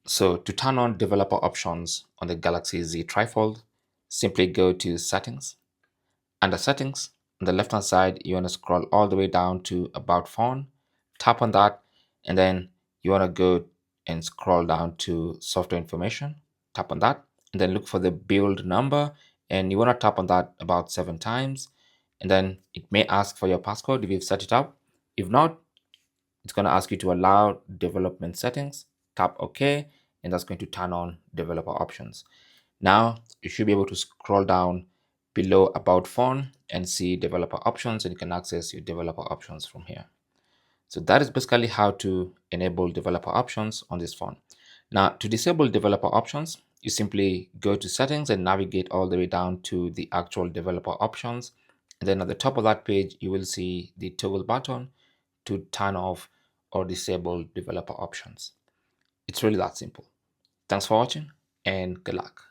So to turn on developer options on the Galaxy Z TriFold, simply go to Settings. Under Settings, on the left hand side, you want to scroll all the way down to About Phone, tap on that, and then you want to go and scroll down to Software Information, tap on that, and then look for the build number, and you want to tap on that about 7 times, and then it may ask for your passcode if you've set it up. If not, it's going to ask you to allow development settings, tap OK, and that's going to turn on developer options. Now you should be able to scroll down below About Phone and see developer options, and you can access your developer options from here. So that is basically how to enable developer options on this phone. Now to disable developer options, you simply go to settings and navigate all the way down to the actual developer options. And then at the top of that page, you will see the toggle button to turn off or disable developer options. It's really that simple. Thanks for watching and good luck.